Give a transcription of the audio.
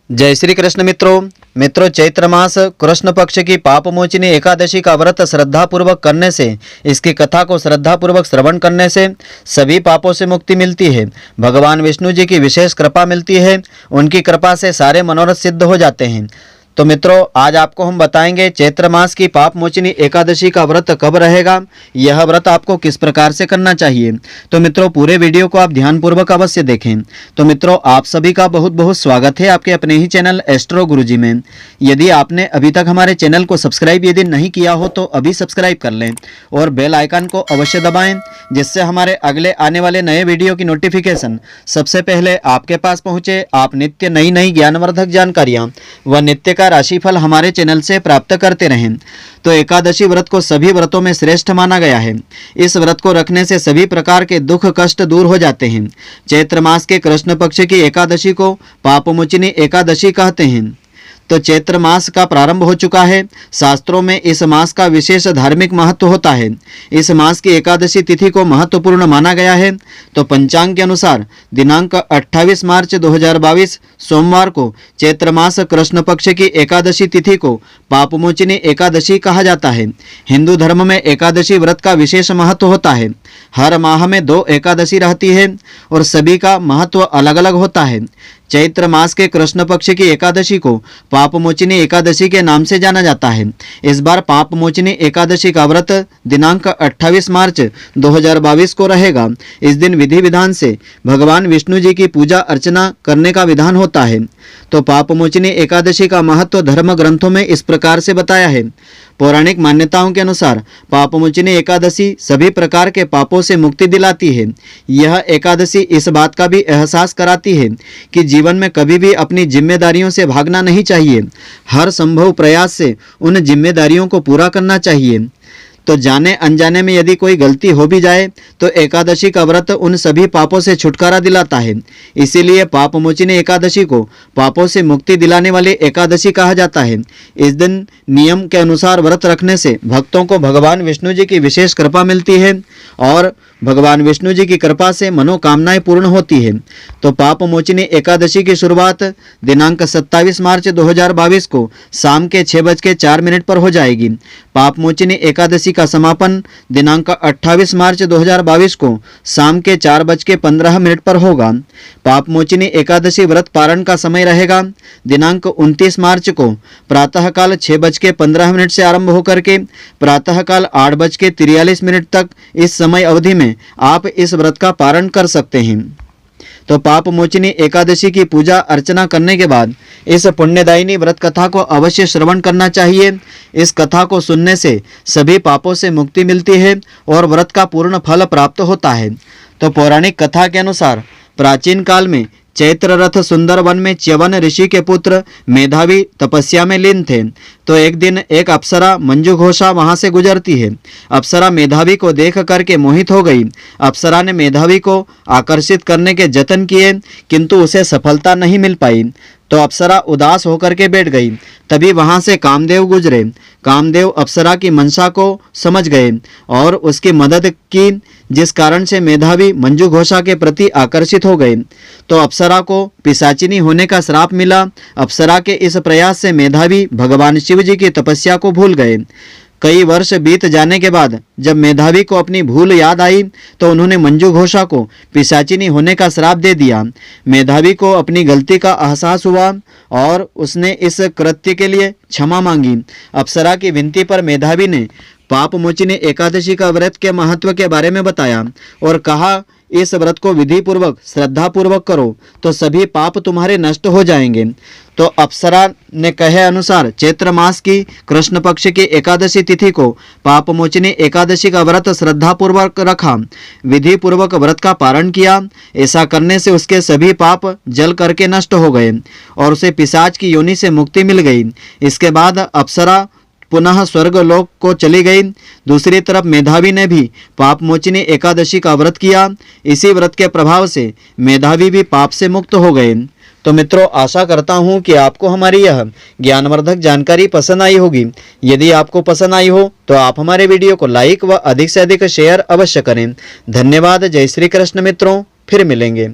जय श्री कृष्ण मित्रों चैत्र मास कृष्ण पक्ष की पापमोचिनी एकादशी का व्रत श्रद्धा पूर्वक करने से, इसकी कथा को श्रद्धा पूर्वक श्रवण करने से सभी पापों से मुक्ति मिलती है। भगवान विष्णु जी की विशेष कृपा मिलती है। उनकी कृपा से सारे मनोरथ सिद्ध हो जाते हैं। तो मित्रों, आज आपको हम बताएंगे चैत्र मास की पाप मोचिनी एकादशी का व्रत कब रहेगा, यह व्रत आपको किस प्रकार से करना चाहिए। तो मित्रों, पूरे वीडियो को आप ध्यानपूर्वक अवश्य देखें। तो मित्रों, आप सभी का बहुत बहुत स्वागत है आपके अपने ही चैनल एस्ट्रो गुरुजी में। यदि आपने अभी तक हमारे चैनल को सब्सक्राइब यदि नहीं किया हो तो अभी सब्सक्राइब कर लें और बेल आइकन को अवश्य दबाएं, जिससे हमारे अगले आने वाले नए वीडियो की नोटिफिकेशन सबसे पहले आपके पास पहुंचे। आप नित्य नई नई ज्ञानवर्धक जानकारियां व नित्य का राशिफल हमारे चैनल से प्राप्त करते रहें। तो एकादशी व्रत को सभी व्रतों में श्रेष्ठ माना गया है। इस व्रत को रखने से सभी प्रकार के दुख कष्ट दूर हो जाते हैं। चैत्र मास के कृष्ण पक्ष की एकादशी को पापमोचिनी एकादशी कहते हैं। तो चैत्र मास का प्रारंभ हो चुका है। शास्त्रों में इस मास का विशेष धार्मिक महत्व होता है। इस मास की एकादशी तिथि को महत्वपूर्ण माना गया है। तो पंचांग के अनुसार दिनांक 28 मार्च 2022 सोमवार को चैत्र मास कृष्ण पक्ष की एकादशी तिथि को पापमोचिनी एकादशी कहा जाता है। हिंदू धर्म में एकादशी व्रत का विशेष महत्व होता है। हर माह में 2 एकादशी रहती है और सभी का महत्व अलग अलग होता है। चैत्र मास के कृष्ण पक्ष की एकादशी को पापमोचिनी एकादशी के नाम से जाना जाता है। इस बार पापमोचिनी एकादशी का व्रत दिनांक 28 मार्च 2022 को रहेगा। इस दिन विधि विधान से भगवान विष्णु जी की पूजा अर्चना करने का विधान होता है। तो पापमोचिनी एकादशी का महत्व धर्म ग्रंथों में इस प्रकार से बताया है। पौराणिक मान्यताओं के अनुसार पापमोचिनी एकादशी सभी प्रकार के पापों से मुक्ति दिलाती है। यह एकादशी इस बात का भी एहसास कराती है कि जीवन में कभी भी अपनी जिम्मेदारियों से भागना नहीं चाहिए। हर संभव प्रयास से उन जिम्मेदारियों को पूरा करना चाहिए। तो जाने अनजाने में यदि कोई गलती हो भी जाए तो एकादशी का व्रत उन सभी पापों से छुटकारा दिलाता है। इसीलिए पापमोचिनी एकादशी को पापों से मुक्ति दिलाने वाली एकादशी कहा जाता है। इस दिन नियम के अनुसार व्रत रखने से भक्तों को भगवान विष्णु जी की विशेष कृपा मिलती है और भगवान विष्णु जी की कृपा से मनोकामनाएं पूर्ण होती है। तो पापमोचिनी एकादशी की शुरुआत दिनांक 27 मार्च 2022 को शाम के 6:04 पर हो जाएगी। पापमोचिनी एकादशी का समापन दिनांक 28 मार्च 2022 को शाम के 4:15 पर होगा। पापमोचिनी एकादशी व्रत पारण का समय रहेगा दिनांक 29 मार्च को प्रातःकाल 6:15 से आरंभ होकर के प्रातःकाल 8:43 तक। इस समय अवधि में आप इस व्रत का पारण कर सकते हैं। तो पापमोचिनी एकादशी की पूजा अर्चना करने के बाद इस पुण्यदायिनी व्रत कथा को अवश्य श्रवण करना चाहिए। इस कथा को सुनने से सभी पापों से मुक्ति मिलती है और व्रत का पूर्ण फल प्राप्त होता है। तो पौराणिक कथा के अनुसार प्राचीन काल में चैत्र रथ सुंदर वन में च्यवन ऋषि के पुत्र मेधावी तपस्या में लीन थे। तो एक दिन एक अप्सरा मंजू घोषा वहां से गुजरती है। अप्सरा मेधावी को देख करके मोहित हो गई। अप्सरा ने मेधावी को आकर्षित करने के जतन किए, किंतु उसे सफलता नहीं मिल पाई। तो अप्सरा उदास होकर के बैठ गई। तभी वहां से कामदेव गुजरे। कामदेव अप्सरा की मंशा को समझ गए और उसकी मदद की, जिस कारण से मेधावी मंजू घोषा के प्रति आकर्षित हो गए। तो अप्सरा को पिशाचिनी होने का श्राप मिला। अप्सरा के इस प्रयास से मेधावी भगवान शिव जी की तपस्या को भूल गए। कई वर्ष बीत जाने के बाद जब मेधावी को अपनी भूल याद आई तो उन्होंने मंजू घोषा को पिशाचिनी होने का श्राप दे दिया। मेधावी को अपनी गलती का एहसास हुआ और उसने इस कृत्य के लिए क्षमा मांगी। अप्सरा की विनती पर मेधावी ने पापमोचिनी एकादशी का व्रत के महत्व के बारे में बताया और कहा, इस व्रत को विधि पूर्वक श्रद्धा पूर्वक करो तो सभी पाप तुम्हारे नष्ट हो जाएंगे। तो अप्सरा ने कहे अनुसार चैत्र मास की कृष्ण पक्ष की एकादशी तिथि को पापमोचिनी एकादशी का व्रत श्रद्धा पूर्वक रखा, विधि पूर्वक व्रत का पारण किया। ऐसा करने से उसके सभी पाप जल करके नष्ट हो गए और उसे पिशाच की योनि से मुक्ति मिल गई। इसके बाद अप्सरा पुनः स्वर्ग लोक को चली गई। दूसरी तरफ मेधावी ने भी पापमोचिनी एकादशी का व्रत किया। इसी व्रत के प्रभाव से मेधावी भी पाप से मुक्त हो गए। तो मित्रों, आशा करता हूं कि आपको हमारी यह ज्ञानवर्धक जानकारी पसंद आई होगी। यदि आपको पसंद आई हो तो आप हमारे वीडियो को लाइक व अधिक से अधिक शेयर अवश्य करें। धन्यवाद। जय श्री कृष्ण मित्रों, फिर मिलेंगे।